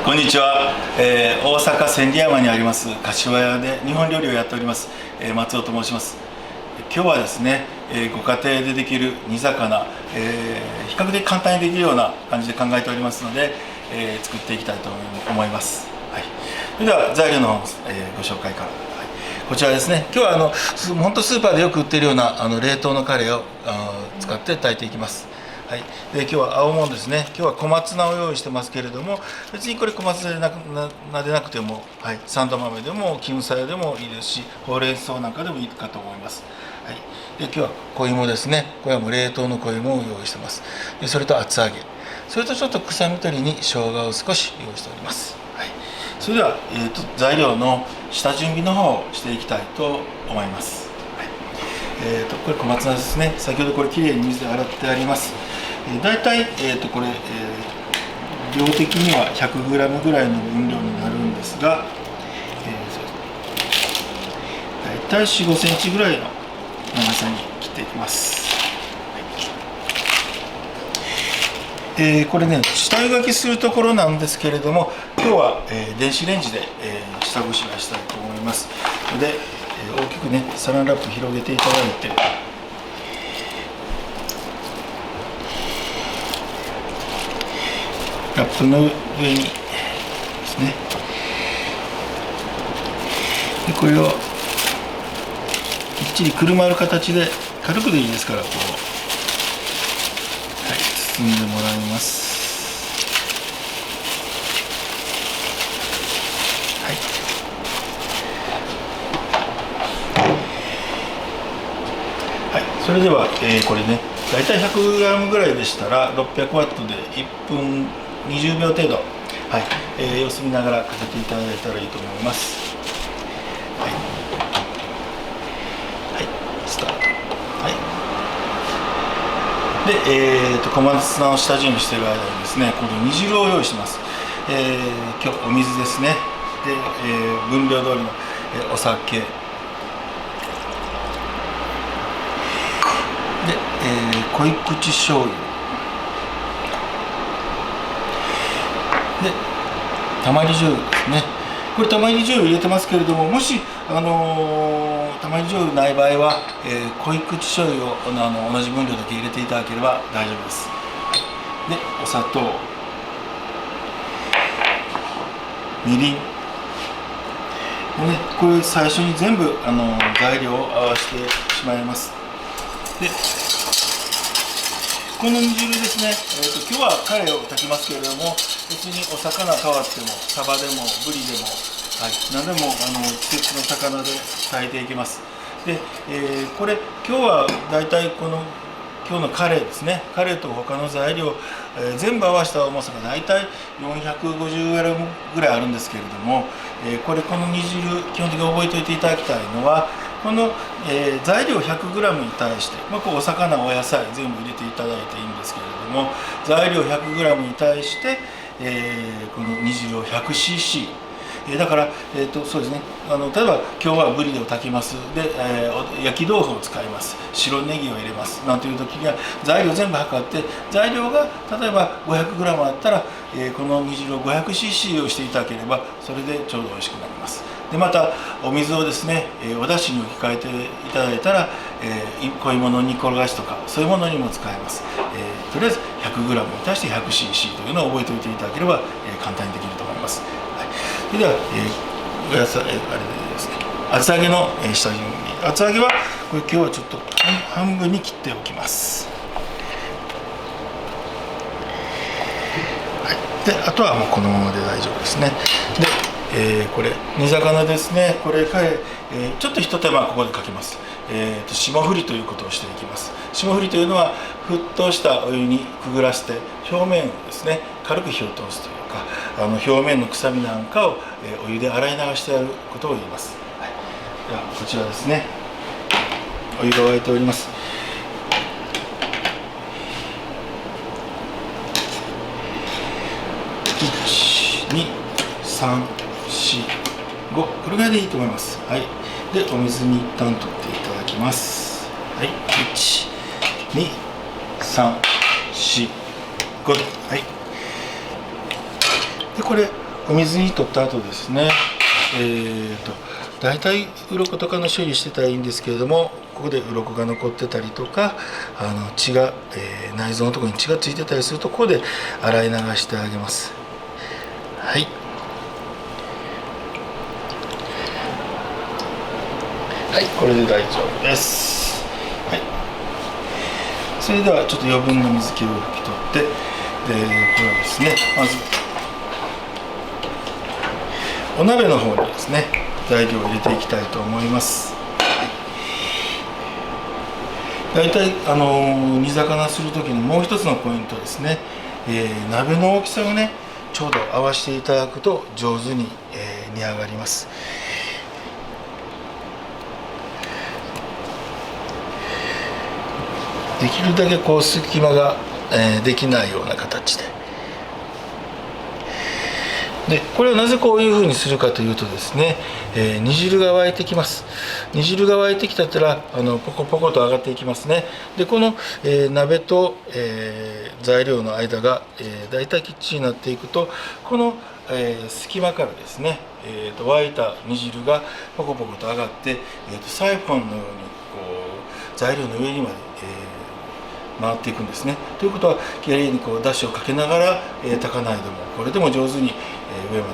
こんにちは、大阪千里山にあります柏屋で日本料理をやっております、松尾と申します。今日はですね、ご家庭でできる煮魚、比較的簡単にできるような感じで考えておりますので、作っていきたいと思います。はい、それでは材料の方、ご紹介から、こちらですね。今日は本当スーパーでよく売っているような冷凍のカレーを使って炊いていきます。はい、で今日は青もんですね。今日は小松菜を用意してますけれども、別にこれ小松菜でなくても、サンド豆でも絹さやでもいいですし、ほうれん草なんかでもいいかと思います。はい、で今日は小芋ですね。これはもう冷凍の小芋を用意してます。でそれと厚揚げ、それとちょっと臭み取りに生姜を少し用意しております。はい、それでは、材料の下準備の方をしていきたいと思います。これ小松菜ですね。先ほどこれきれいに水で洗ってあります。だいたいこれ、量的には 100g ぐらいの分量になるんですが、だいたい4、5センチぐらいの長さに切っていきます。これね、下湯がきするところなんですけれども、今日は、電子レンジで、下ごしらえしたいと思います。で、大きくね、サランラップ広げていただいて、ラップの上にですね、でこれをきっちりくるまる形で軽くでいいですから、こう、包んでもらいます。それでは、これね、だいたい 100g ぐらいでしたら600ワットで1分20秒程度、様子見ながらかけていただいたらいいと思います。スタート。で、小松菜を下準備している間にですね、この煮汁を用意します。今日お水ですね。で、分量通りの、お酒。で、濃い口醤油で、たまり醤油ですね。これたまり醤油入れてますけれども、もし、たまり醤油ない場合は、濃い口醤油を同じ分量だけ入れていただければ大丈夫です。で、お砂糖、みりん、これ最初に全部材料を合わせてしまいます。でこの煮汁ですね、今日はカレーを炊きますけれども、別にお魚変わってもサバでもブリでも、何でも季節の魚で炊いていきます。で、これ今日はだいたい今日のカレーですね、カレーと他の材料、全部合わせた重さがだいたい 450g ぐらいあるんですけれども、この煮汁基本的に覚えておいていただきたいのは、この、材料 100g に対して、お魚お野菜全部入れていただいていいんですけれども、材料 100g に対して、この煮汁を 100cc、だから、そうですね、例えば今日はブリを炊きます。で、焼き豆腐を使います。白ネギを入れます。なんていう時には材料全部測って、材料が例えば 500g あったら、この煮汁を 500cc をしていただければ、それでちょうど美味しくなります。でまたお水をですね、お出汁に置き換えていただいたら、濃いもの煮転がしとかそういうものにも使えます。とりあえず 100g に対して 100cc というのを覚えておいていただければ、簡単にできると思います。それでは、お野菜あれですね、厚揚げの下準備。厚揚げはこれ今日はちょっと半分に切っておきます。であとはもうこのままで大丈夫ですね。でこれ煮魚ですね。これちょっと一手間ここでかけます。霜降りということをしていきます。霜降りというのは沸騰したお湯にくぐらせて表面をですね軽く火を通すというか、表面の臭みなんかを、お湯で洗い流してやることを言います。ではこちらですね、お湯が沸いております。1、2、3、4、5、これぐらいでいいと思います。でお水に一旦取っていただきます。1、2、3、4、5で、でこれお水に取った後ですね、大体鱗とかの処理してたらいいんですけれども、ここで鱗が残ってたりとか血が、内臓のところに血がついてたりすると、ここで洗い流してあげます。はい、はい、これで大丈夫です。はい、それではちょっと余分な水気を拭き取って、これはですね、まずお鍋の方にですね、材料を入れていきたいと思います。大体煮魚する時のもう一つのポイントですね、鍋の大きさをねちょうど合わせていただくと上手に、煮上がります。できるだけこう隙間が、できないような形で、これはなぜこういうふうにするかというとですね、煮汁が沸いてきます。煮汁が沸いてきたらポコポコと上がっていきますね。でこの、鍋と、材料の間が、だいたいきっちりになっていくと、この、隙間からですね、沸いた煮汁がポコポコと上がって、サイフォンのようにこう材料の上にまで、回っていくんですね。ということはきれいにこうだしをかけながら、炊かないでもこれでも上手に、上まで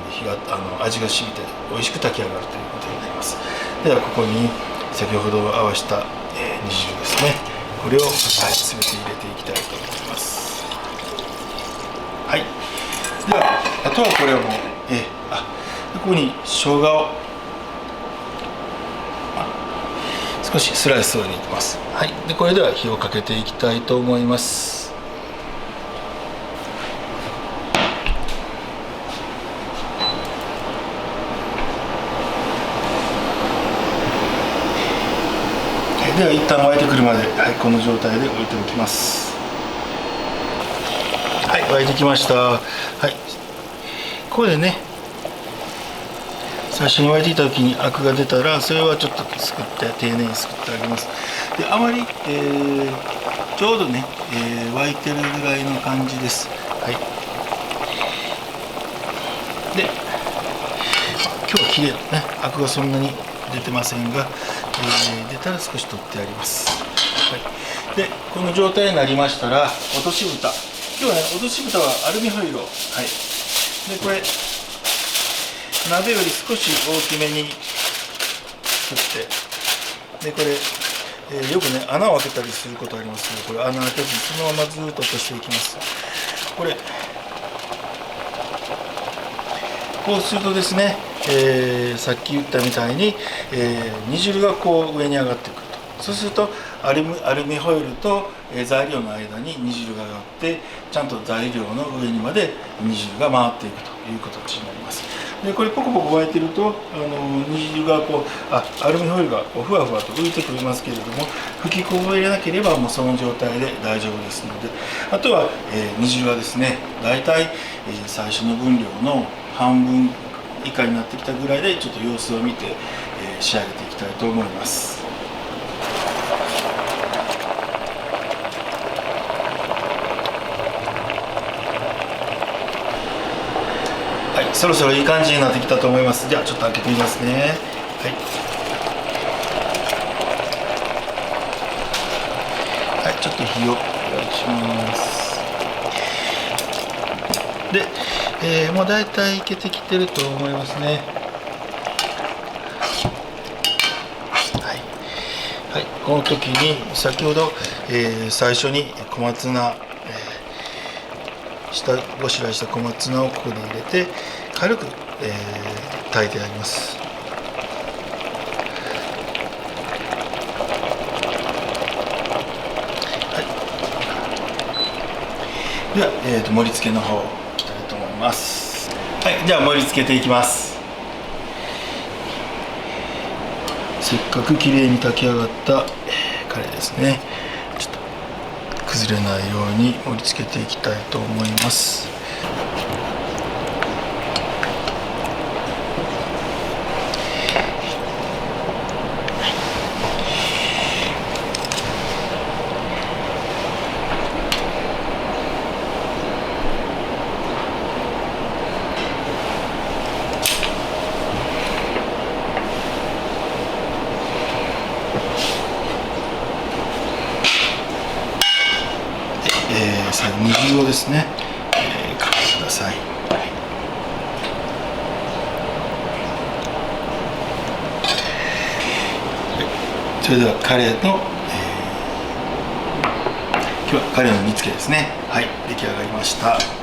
味が染みて美味しく炊き上がるということになります。ではここに先ほど合わせた、煮汁ですね、これを、全て入れていきたいと思います。はい、ではあとはこれをもう、ここに生姜を少しスライスを入れていきます。はい、でこれでは火をかけていきたいと思います。では一旦沸いてくるまで、この状態で置いておきます。はい、沸いてきました。はい、ここでね、最初に沸いていた時にアクが出たら、それはちょっとすくって丁寧にすくってあげます。であまり、ちょうどね、沸いてるぐらいの感じです。はい、で今日は綺麗なね、アクがそんなに出てませんが、出たら少し取ってあります。はい、でこの状態になりましたら、落とし蓋、今日はね落とし蓋はアルミホイルを、でこれ鍋より少し大きめに作って、でこれ、よくね穴を開けたりすることありますけど、これ穴開けずにそのままずっと落としていきます。これこうするとですね、さっき言ったみたいに、煮汁がこう上に上がってくると。そうするとアルミホイルと、材料の間に煮汁が上がって、ちゃんと材料の上にまで煮汁が回っていくという形になります。でこれポコポコ沸いてると煮汁がこうアルミホイルがこうふわふわと浮いてくれますけれども、吹きこぼれなければもうその状態で大丈夫ですので、あとは、煮汁はですね、だいたい、最初の分量の半分以下になってきたぐらいでちょっと様子を見て、仕上げていきたいと思います。はい、そろそろいい感じになってきたと思います。ではちょっと開けてみますね。はい、ちょっと火をお願いします。で、もう大体いけてきてると思いますね。はい、この時に先ほど、最初に小松菜、下ごしらえした小松菜をここに入れて軽く、炊いてあります。では、盛り付けの方いきたいと思います。はい、じゃあ盛り付けていきます。せっかくきれいに炊き上がったカレーですね。ちょっと崩れないように盛り付けていきたいと思います。最後煮汁をですね、かけてください。それではカレーの、今日はカレーの煮付けですね。はい、出来上がりました。